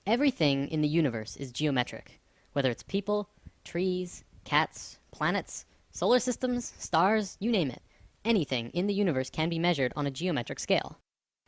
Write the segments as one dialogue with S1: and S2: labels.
S1: Everything in the universe is geometric, whether it's people, trees, cats, planets, solar systems, stars, you name it. Anything in the universe can be measured on a geometric scale.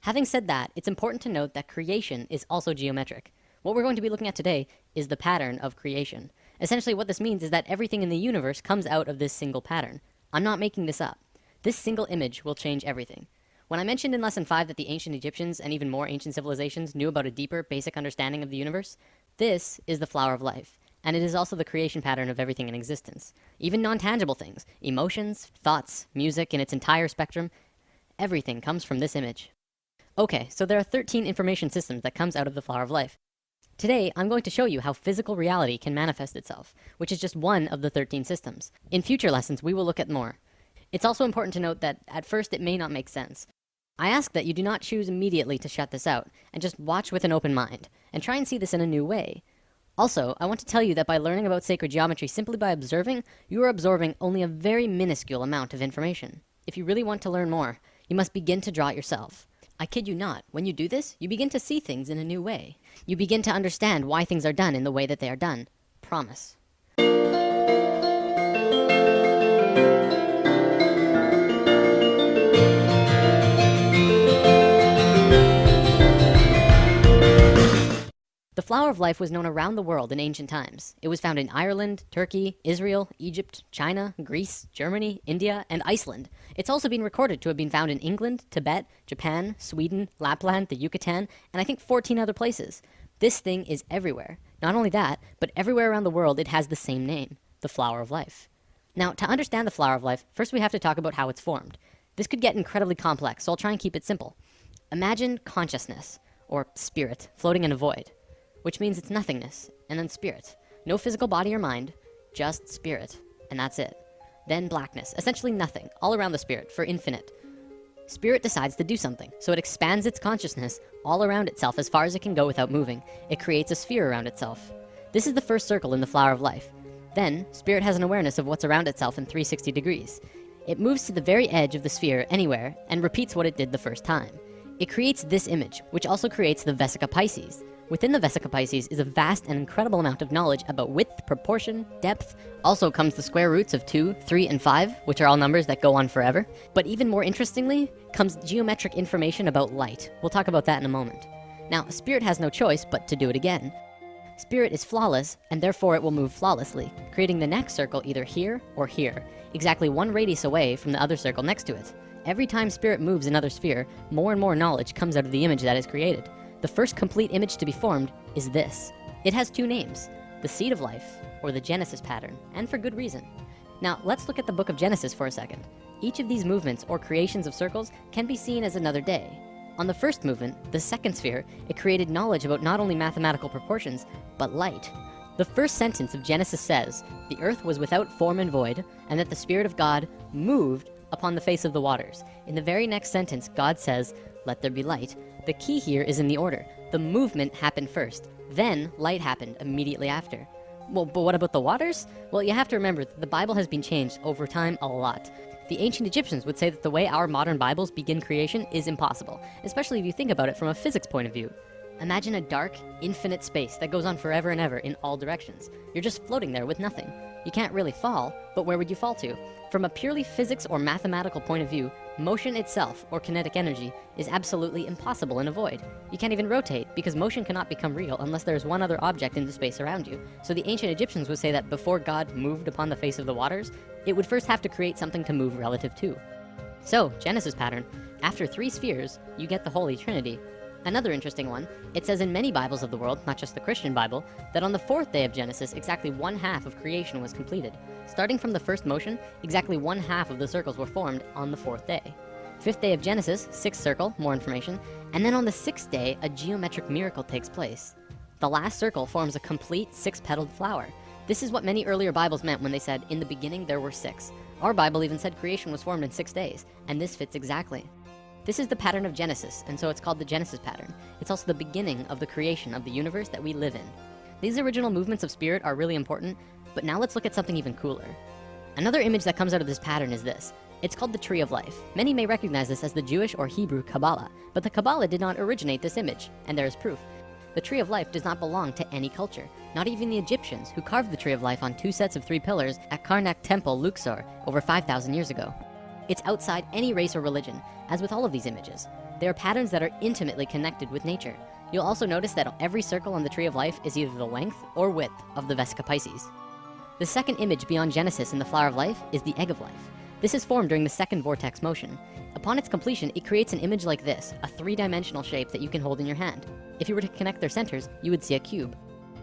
S1: Having said that, it's important to note that creation is also geometric. What we're going to be looking at today is the pattern of creation. Essentially, what this means is that everything in the universe comes out of this single pattern. I'm not making this up. This single image will change everything. When I mentioned in Lesson 5 that the ancient Egyptians and even more ancient civilizations knew about a deeper, basic understanding of the universe, this is the flower of life, and it is also the creation pattern of everything in existence. Even non-tangible things, emotions, thoughts, music in its entire spectrum, everything comes from this image. Okay, so there are 13 information systems that comes out of the flower of life. Today, I'm going to show you how physical reality can manifest itself, which is just one of the 13 systems. In future lessons, we will look at more. It's also important to note that at first it may not make sense. I ask that you do not choose immediately to shut this out, and just watch with an open mind, and try and see this in a new way. Also, I want to tell you that by learning about sacred geometry simply by observing, you are absorbing only a very minuscule amount of information. If you really want to learn more, you must begin to draw it yourself. I kid you not, when you do this, you begin to see things in a new way. You begin to understand why things are done in the way that they are done. Promise. The flower of life was known around the world in ancient times. It was found in Ireland, Turkey, Israel, Egypt, China, Greece, Germany, India, and Iceland. It's also been recorded to have been found in England, Tibet, Japan, Sweden, Lapland, the Yucatan, and I think 14 other places. This thing is everywhere. Not only that, but everywhere around the world it has the same name, the flower of life. Now, to understand the flower of life, first we have to talk about how it's formed. This could get incredibly complex, so I'll try and keep it simple. Imagine consciousness, or spirit, floating in a void, which means it's nothingness, and then spirit. No physical body or mind, just spirit, and that's it. Then blackness, essentially nothing, all around the spirit, for infinite. Spirit decides to do something, so it expands its consciousness all around itself as far as it can go without moving. It creates a sphere around itself. This is the first circle in the flower of life. Then, spirit has an awareness of what's around itself in 360 degrees. It moves to the very edge of the sphere anywhere, and repeats what it did the first time. It creates this image, which also creates the Vesica Pisces. Within the Vesica Pisces is a vast and incredible amount of knowledge about width, proportion, depth. Also comes the square roots of 2, 3, and 5, which are all numbers that go on forever. But even more interestingly, comes geometric information about light. We'll talk about that in a moment. Now, spirit has no choice but to do it again. Spirit is flawless, and therefore it will move flawlessly, creating the next circle either here or here, exactly one radius away from the other circle next to it. Every time spirit moves another sphere, more and more knowledge comes out of the image that is created. The first complete image to be formed is this. It has two names, the seed of life, or the Genesis pattern, and for good reason. Now, let's look at the book of Genesis for a second. Each of these movements or creations of circles can be seen as another day. On the first movement, the second sphere, it created knowledge about not only mathematical proportions, but light. The first sentence of Genesis says, "The earth was without form and void, and that the Spirit of God moved upon the face of the waters." In the very next sentence, God says, "Let there be light." The key here is in the order. The movement happened first, then light happened immediately after. Well, but what about the waters? Well, you have to remember that the Bible has been changed over time a lot. The ancient Egyptians would say that the way our modern Bibles begin creation is impossible, especially if you think about it from a physics point of view. Imagine a dark, infinite space that goes on forever and ever in all directions. You're just floating there with nothing. You can't really fall, but where would you fall to? From a purely physics or mathematical point of view, motion itself, or kinetic energy, is absolutely impossible in a void. You can't even rotate, because motion cannot become real unless there is one other object in the space around you. So the ancient Egyptians would say that before God moved upon the face of the waters, it would first have to create something to move relative to. So, Genesis pattern, after 3 spheres, you get the Holy Trinity. Another interesting one, it says in many Bibles of the world, not just the Christian Bible, that on the 4th day of Genesis, exactly 1/2 of creation was completed. Starting from the first motion, exactly 1/2 of the circles were formed on the 4th day. 5th day of Genesis, 6th circle, more information, and then on the 6th day, a geometric miracle takes place. The last circle forms a complete 6-petaled flower. This is what many earlier Bibles meant when they said, "In the beginning there were 6." Our Bible even said creation was formed in 6 days, and this fits exactly. This is the pattern of Genesis, and so it's called the Genesis pattern. It's also the beginning of the creation of the universe that we live in. These original movements of spirit are really important, but now let's look at something even cooler. Another image that comes out of this pattern is this. It's called the Tree of Life. Many may recognize this as the Jewish or Hebrew Kabbalah, but the Kabbalah did not originate this image, and there is proof. The Tree of Life does not belong to any culture, not even the Egyptians, who carved the Tree of Life on 2 sets of 3 pillars at Karnak Temple, Luxor, over 5,000 years ago. It's outside any race or religion, as with all of these images. They are patterns that are intimately connected with nature. You'll also notice that every circle on the Tree of Life is either the length or width of the Vesica Pisces. The second image beyond Genesis in the Flower of Life is the Egg of Life. This is formed during the second vortex motion. Upon its completion, it creates an image like this, a 3-dimensional shape that you can hold in your hand. If you were to connect their centers, you would see a cube.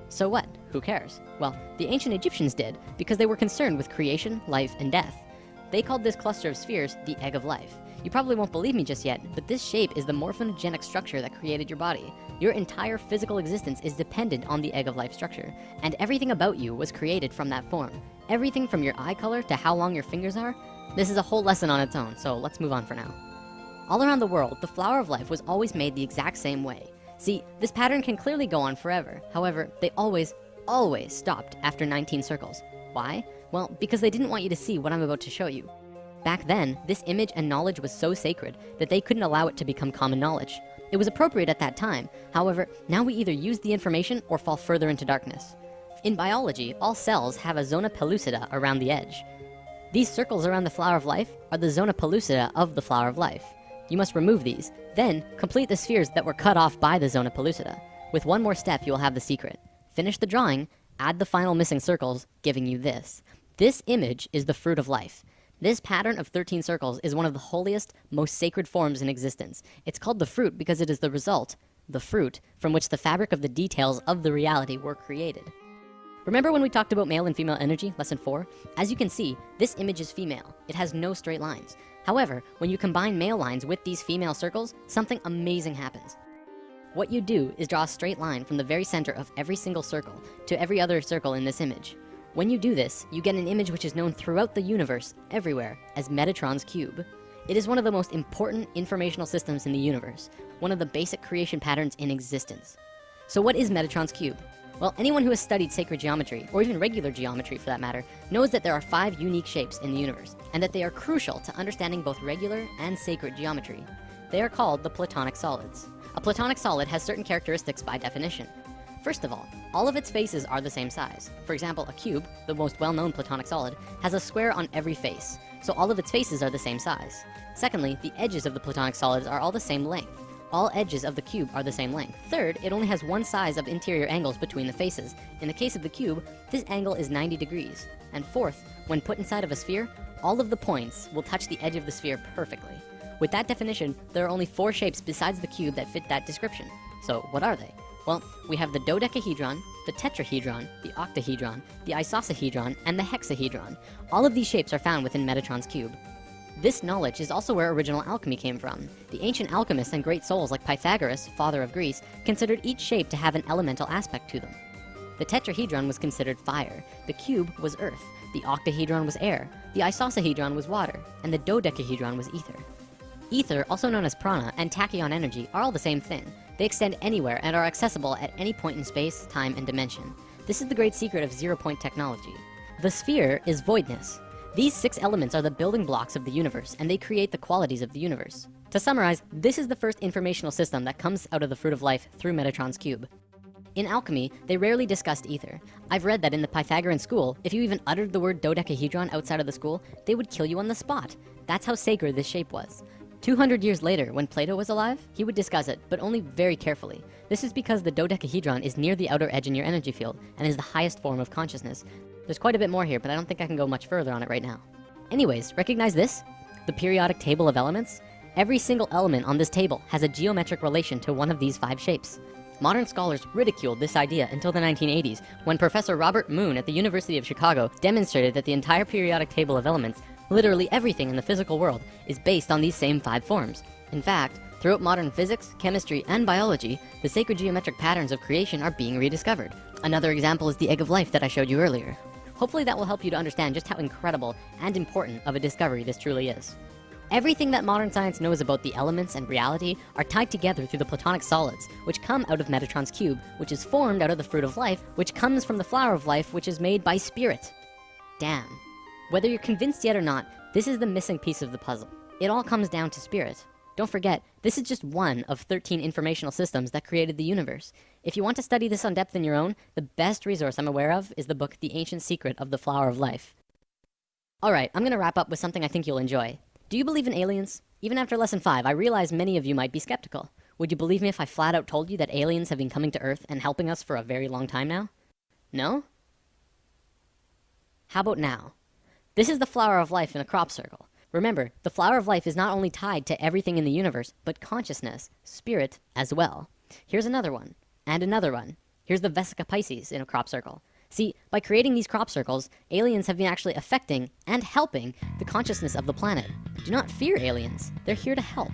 S1: So what? Who cares? Well, the ancient Egyptians did, because they were concerned with creation, life, and death. They called this cluster of spheres the Egg of Life. You probably won't believe me just yet, but this shape is the morphogenic structure that created your body. Your entire physical existence is dependent on the Egg of Life structure, and everything about you was created from that form. Everything from your eye color to how long your fingers are. This is a whole lesson on its own, so let's move on for now. All around the world, the Flower of Life was always made the exact same way. See, this pattern can clearly go on forever. However, they always stopped after 19 circles. Why? Well, because they didn't want you to see what I'm about to show you. Back then, this image and knowledge was so sacred that they couldn't allow it to become common knowledge. It was appropriate at that time. However, now we either use the information or fall further into darkness. In biology, all cells have a zona pellucida around the edge. These circles around the Flower of Life are the zona pellucida of the Flower of Life. You must remove these, then complete the spheres that were cut off by the zona pellucida. With one more step, you will have the secret. Finish the drawing, add the final missing circles, giving you this. This image is the Fruit of Life. This pattern of 13 circles is one of the holiest, most sacred forms in existence. It's called the fruit because it is the result, the fruit, from which the fabric of the details of the reality were created. Remember when we talked about male and female energy, lesson 4? As you can see, this image is female. It has no straight lines. However, when you combine male lines with these female circles, something amazing happens. What you do is draw a straight line from the very center of every single circle to every other circle in this image. When you do this, you get an image which is known throughout the universe, everywhere, as Metatron's cube. It is one of the most important informational systems in the universe, one of the basic creation patterns in existence. So what is Metatron's cube? Well, anyone who has studied sacred geometry, or even regular geometry for that matter, knows that there are 5 unique shapes in the universe, and that they are crucial to understanding both regular and sacred geometry. They are called the Platonic solids. A Platonic solid has certain characteristics by definition. First of all of its faces are the same size. For example, a cube, the most well-known Platonic solid, has a square on every face, so all of its faces are the same size. Secondly, the edges of the Platonic solids are all the same length. All edges of the cube are the same length. Third, it only has one size of interior angles between the faces. In the case of the cube, this angle is 90 degrees. And fourth, when put inside of a sphere, all of the points will touch the edge of the sphere perfectly. With that definition, there are only 4 shapes besides the cube that fit that description. So what are they? Well, we have the dodecahedron, the tetrahedron, the octahedron, the isosahedron, and the hexahedron. All of these shapes are found within Metatron's cube. This knowledge is also where original alchemy came from. The ancient alchemists and great souls like Pythagoras, father of Greece, considered each shape to have an elemental aspect to them. The tetrahedron was considered fire, the cube was earth, the octahedron was air, the isosahedron was water, and the dodecahedron was ether. Ether, also known as prana, and tachyon energy are all the same thing. They extend anywhere and are accessible at any point in space, time, and dimension. This is the great secret of zero-point technology. The sphere is voidness. These 6 elements are the building blocks of the universe, and they create the qualities of the universe. To summarize, this is the first informational system that comes out of the Fruit of Life through Metatron's cube. In alchemy, they rarely discussed ether. I've read that in the Pythagorean school, if you even uttered the word dodecahedron outside of the school, they would kill you on the spot. That's how sacred this shape was. 200 years later, when Plato was alive, he would discuss it, but only very carefully. This is because the dodecahedron is near the outer edge in your energy field and is the highest form of consciousness. There's quite a bit more here, but I don't think I can go much further on it right now. Anyways, recognize this? The periodic table of elements? Every single element on this table has a geometric relation to one of these 5 shapes. Modern scholars ridiculed this idea until the 1980s, when Professor Robert Moon at the University of Chicago demonstrated that the entire periodic table of elements, literally everything in the physical world, is based on these same 5 forms. In fact, throughout modern physics, chemistry, and biology, the sacred geometric patterns of creation are being rediscovered. Another example is the Egg of Life that I showed you earlier. Hopefully that will help you to understand just how incredible and important of a discovery this truly is. Everything that modern science knows about the elements and reality are tied together through the Platonic solids, which come out of Metatron's cube, which is formed out of the Fruit of Life, which comes from the Flower of Life, which is made by spirit. Damn. Whether you're convinced yet or not, this is the missing piece of the puzzle. It all comes down to spirit. Don't forget, this is just one of 13 informational systems that created the universe. If you want to study this on depth in your own, the best resource I'm aware of is the book The Ancient Secret of the Flower of Life. Alright, I'm gonna wrap up with something I think you'll enjoy. Do you believe in aliens? Even after lesson 5, I realize many of you might be skeptical. Would you believe me if I flat out told you that aliens have been coming to Earth and helping us for a very long time now? No? How about now? This is the flower of life in a crop circle. Remember, the flower of life is not only tied to everything in the universe, but consciousness, spirit, as well. Here's another one, and another one. Here's the Vesica Pisces in a crop circle. See, by creating these crop circles, aliens have been actually affecting and helping the consciousness of the planet. Do not fear aliens. They're here to help.